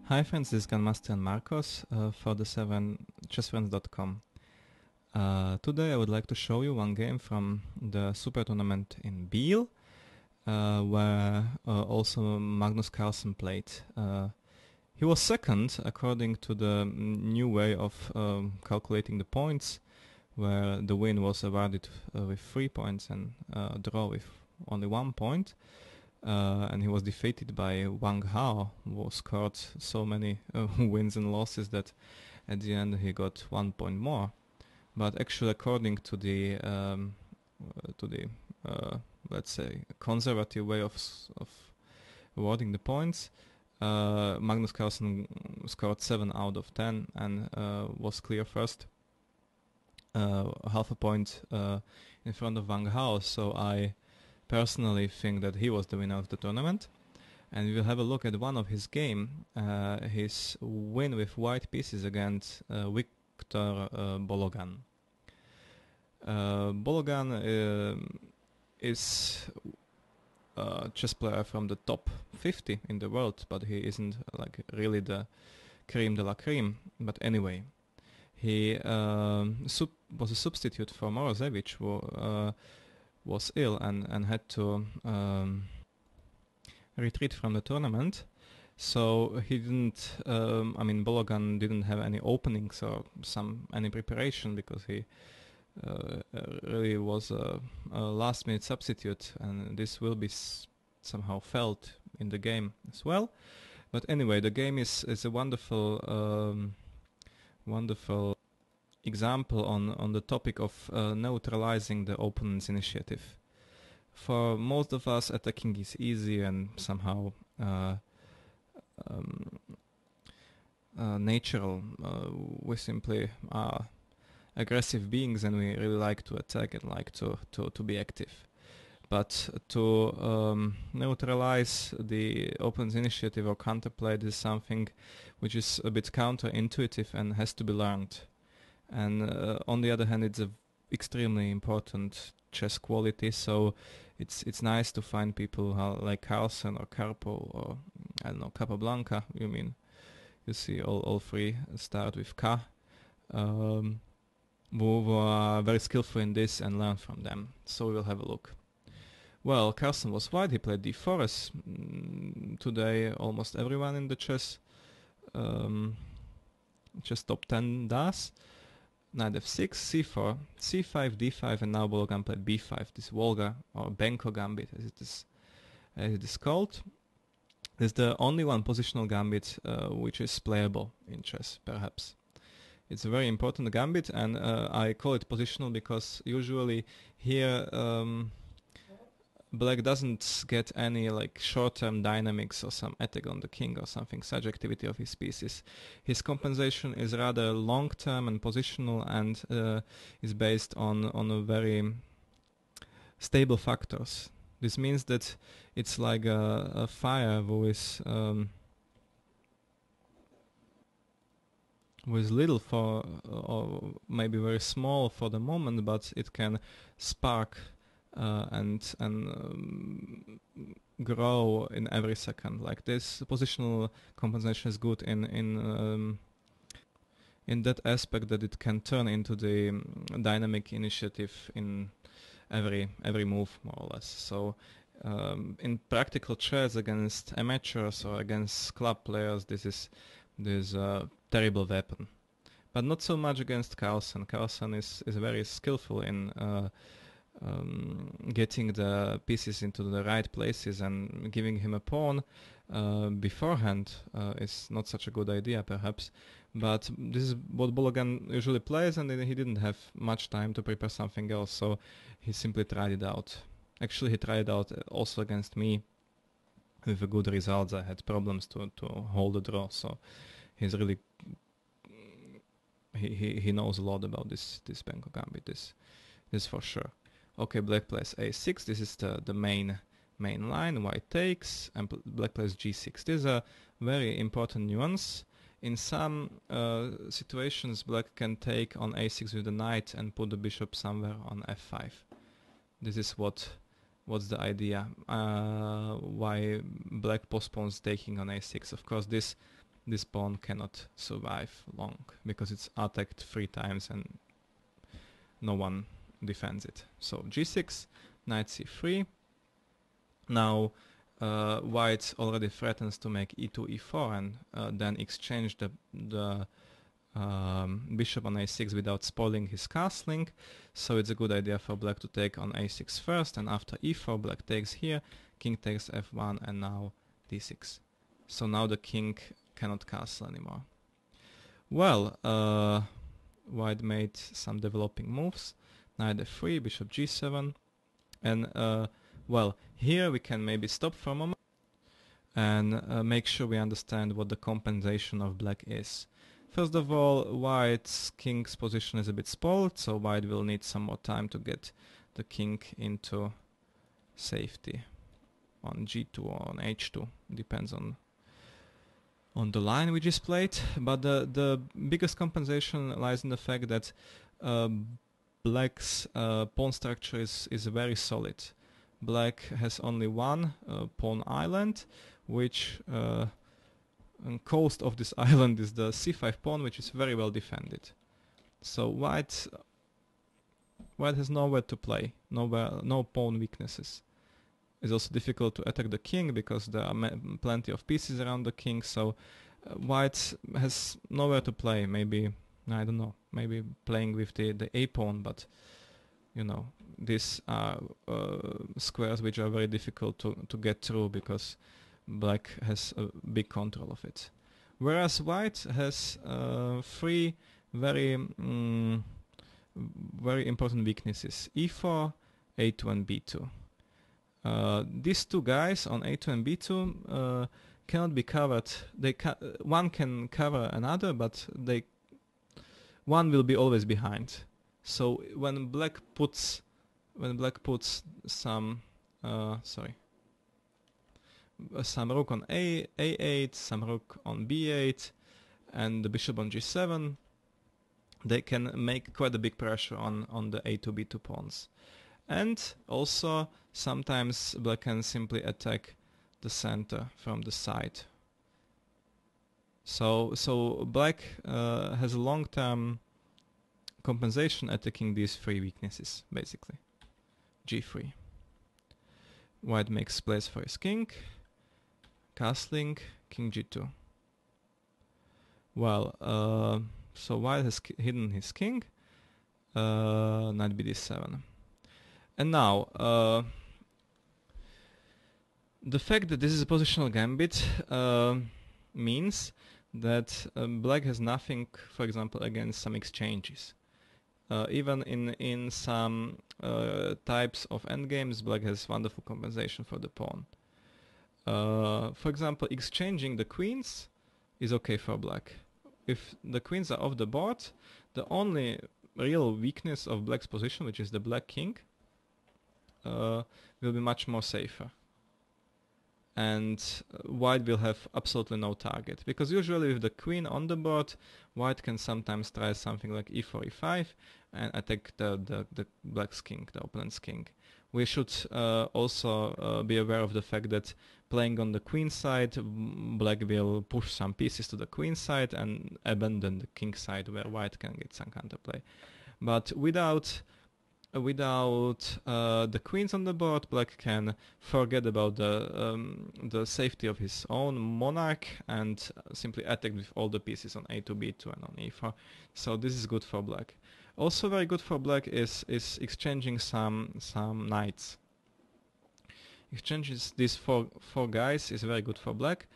Hi friends, this is Grandmaster and Markos for the ChessFriends.com. Today I would like to show you one game from the Super Tournament in Biel, where also Magnus Carlsen played. He was second according to the new way of calculating the points, where the win was awarded with 3 points and draw with only 1 point. And he was defeated by Wang Hao, who scored so many wins and losses that at the end he got 1 point more. But actually, according to the let's say conservative way of awarding the points, Magnus Carlsen scored 7 out of 10 and was clear first, half a point in front of Wang Hao. So I personally think that he was the winner of the tournament, and we will have a look at one of his game, his win with white pieces against Viktor Bologan. Bologan is a chess player from the top 50 in the world, but he isn't like really the creme de la creme. But anyway, he was a substitute for Morozevich, who was ill and had to retreat from the tournament. So he didn't, Bologan didn't have any openings or any preparation, because he really was a last minute substitute, and this will be somehow felt in the game as well. But anyway, the game is a wonderful example on the topic of neutralizing the opponent's initiative. For most of us, attacking is easy and somehow natural. We simply are aggressive beings, and we really like to attack and like to be active. But to neutralize the opponent's initiative or counterplay is something which is a bit counterintuitive and has to be learned. And on the other hand, it's a extremely important chess quality, so it's nice to find people like Carlsen or Karpov or I don't know, Capablanca. You see all three start with K, who are very skillful in this, and learn from them. So we will have a look. Well, Carlsen was white. He played d4, as today almost everyone in the chess top 10 does. Knight f6, c4, c5, d5, and now Bologan played b5. This Volga or Benko Gambit, as it is called, is the only one positional gambit which is playable in chess, perhaps. It's a very important gambit, and I call it positional because usually here Black doesn't get any like short-term dynamics or some attack on the king or something, such activity of his pieces. His compensation is rather long-term and positional, and is based on a very stable factors. This means that it's like a fire who is little for, or maybe very small for the moment, but it can spark and grow in every second. Like this, positional compensation is good in that aspect, that it can turn into the dynamic initiative in every move, more or less. So in practical chess against amateurs or against club players, this is a terrible weapon. But not so much against Carlsen. Carlsen is very skillful in getting the pieces into the right places, and giving him a pawn beforehand is not such a good idea, perhaps. But this is what Bologan usually plays, and he didn't have much time to prepare something else, so he simply tried it out. Actually, he tried it out also against me with a good results. I had problems to hold the draw, so he's really he knows a lot about this Benko Gambit. This for sure. Okay, Black plays a6. This is the main line. White takes, and Black plays g6. This is a very important nuance. In some situations, Black can take on a6 with the knight and put the bishop somewhere on f5. This is what's the idea. Why Black postpones taking on a6. Of course, this this pawn cannot survive long because it's attacked 3 times and no one defends it. So g6, knight c3. Now white already threatens to make e2, e4 and then exchange the bishop on a6 without spoiling his castling. So it's a good idea for black to take on a6 first, and after e4 black takes here, king takes f1, and now d6. So now the king cannot castle anymore. Well, white made some developing moves. Knight f3, bishop g7, and well, here we can maybe stop for a moment and make sure we understand what the compensation of black is. First of all, white's king's position is a bit spoiled, so white will need some more time to get the king into safety on g2 or on h2, depends on the line which is played. But the biggest compensation lies in the fact that black's pawn structure is very solid. Black has only one pawn island, which coast of this island is the c5 pawn, which is very well defended. So white has nowhere to play, no pawn weaknesses. It's also difficult to attack the king because there are plenty of pieces around the king, so white has nowhere to play. Maybe, I don't know, maybe playing with the a pawn, but you know, these are squares which are very difficult to get through because black has a big control of it. Whereas white has 3 very important weaknesses: e4, a2 and b2. These 2 guys on a2 and b2 cannot be covered. One can cover another, but one will be always behind. So when black puts some rook on a8, some rook on b8, and the bishop on g7, they can make quite a big pressure on the a2, b2 pawns. And also sometimes black can simply attack the center from the side. So black has a long-term compensation attacking these 3 weaknesses, basically. g3. White makes place for his king, castling, king g2. Well, so white has hidden his king, knight bd7. And now, the fact that this is a positional gambit means that black has nothing, for example, against some exchanges. Even in some types of endgames, black has wonderful compensation for the pawn. For example, exchanging the queens is okay for black. If the queens are off the board, the only real weakness of black's position, which is the black king, will be much more safer. And white will have absolutely no target, because usually with the queen on the board, white can sometimes try something like e4, e5 and attack the black's king, the opponent's king. We should also be aware of the fact that playing on the queen side, black will push some pieces to the queen side and abandon the king side where white can get some counterplay. But without the queens on the board, black can forget about the safety of his own monarch and simply attack with all the pieces on a2, b2 and on e4. So this is good for black. Also very good for black is exchanging some knights. Exchanges these four guys is very good for black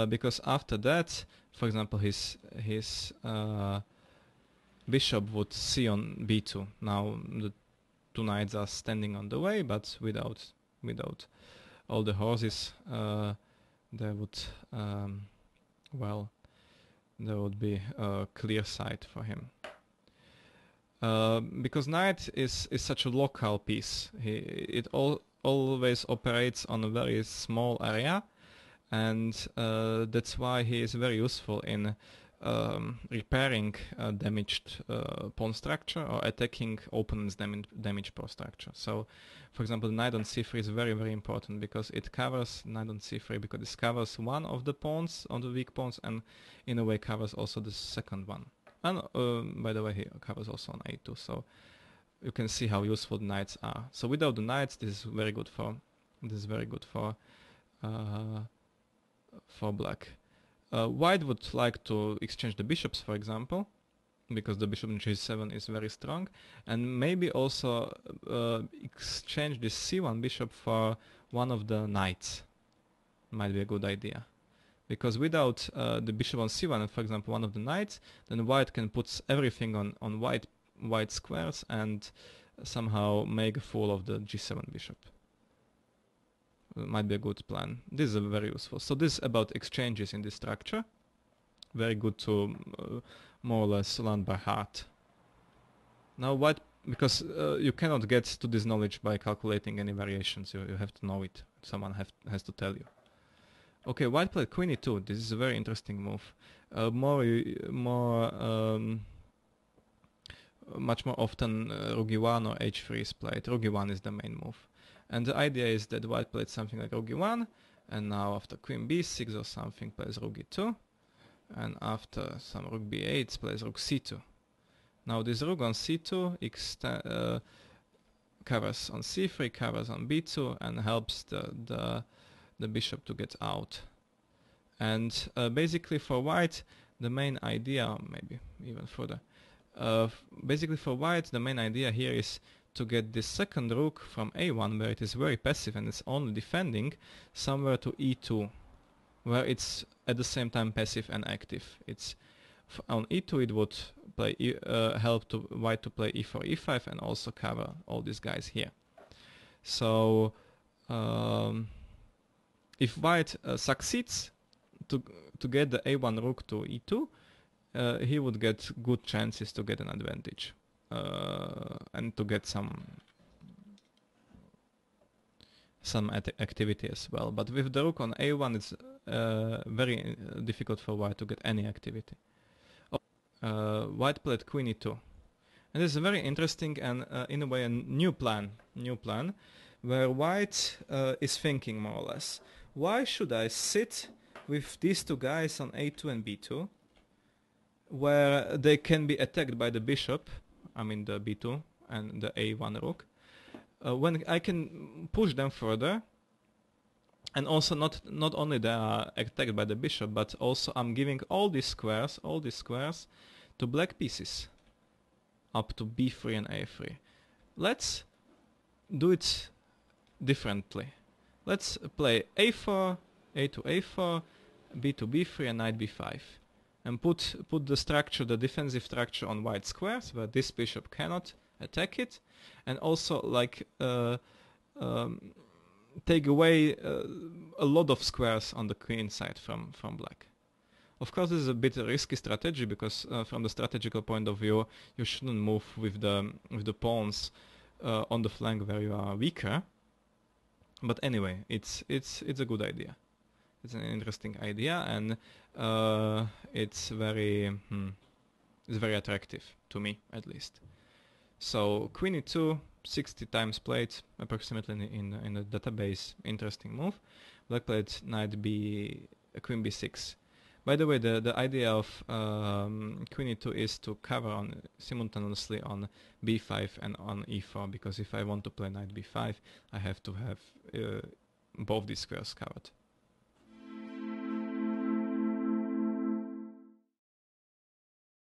because after that, for example, his bishop would see on b2. Now the 2 knights are standing on the way, but without all the horses, there would be a clear sight for him. Because knight is such a local piece. It always operates on a very small area, and that's why he is very useful in repairing damaged pawn structure or attacking opponent's damaged pawn structure. So, for example, knight on c3 is very, very important because it covers knight on c3 because it covers one of the pawns, on the weak pawns, and in a way covers also the second one. And by the way, he covers also on a2. So you can see how useful the knights are. So without the knights, this is very good for black. White would like to exchange the bishops, for example, because the bishop in g7 is very strong, and maybe also exchange this c1 bishop for one of the knights. Might be a good idea, because without the bishop on c1 and, for example, one of the knights, then white can put everything on white squares and somehow make a fool of the g7 bishop. Might be a good plan. This is very useful. So this is about exchanges in this structure. Very good to more or less learn by heart. Now white, because you cannot get to this knowledge by calculating any variations. You have to know it. Someone has to tell you. Okay, white played queen e2. This is a very interesting move. Much more often rook e1 or h3 is played. Rook e1 is the main move. And the idea is that white played something like rook e1, and now after queen b6 or something plays rook e2, and after some rook b8 plays rook c2. Now this rook on c2 covers on c3, covers on b2, and helps the bishop to get out. And basically for white, the main idea, maybe even further, basically for white, the main idea here is to get this second rook from a1, where it is very passive and it's only defending, somewhere to e2, where it's at the same time passive and active. It's on e2 it would play help to white to play e4, e5, and also cover all these guys here. So if white succeeds to get the a1 rook to e2, he would get good chances to get an advantage. And to get some activity as well. But with the rook on a1, it's very difficult for white to get any activity. White played queen e2, and this is very interesting and in a way a new plan, where white is thinking more or less: why should I sit with these two guys on a2 and b2, where they can be attacked by the bishop? I mean the b2 and the a1 rook, when I can push them further, and also not only they are attacked by the bishop, but also I'm giving all these squares to black pieces up to b3 and a3. Let's do it differently. Let's play a4, a2, a4, b2, b3, and knight b5. And put the structure, the defensive structure, on white squares where this bishop cannot attack it, and also like take away a lot of squares on the queen side from black. Of course, this is a bit a risky strategy because from the strategical point of view, you shouldn't move with the pawns on the flank where you are weaker. But anyway, it's a good idea. It's an interesting idea, and it's very attractive to me, at least. So queen e2, 60 times played approximately in the database. Interesting move. Black played queen b6. By the way, the idea of queen e2 is to cover simultaneously on b5 and on e4, because if I want to play knight b5, I have to have both these squares covered.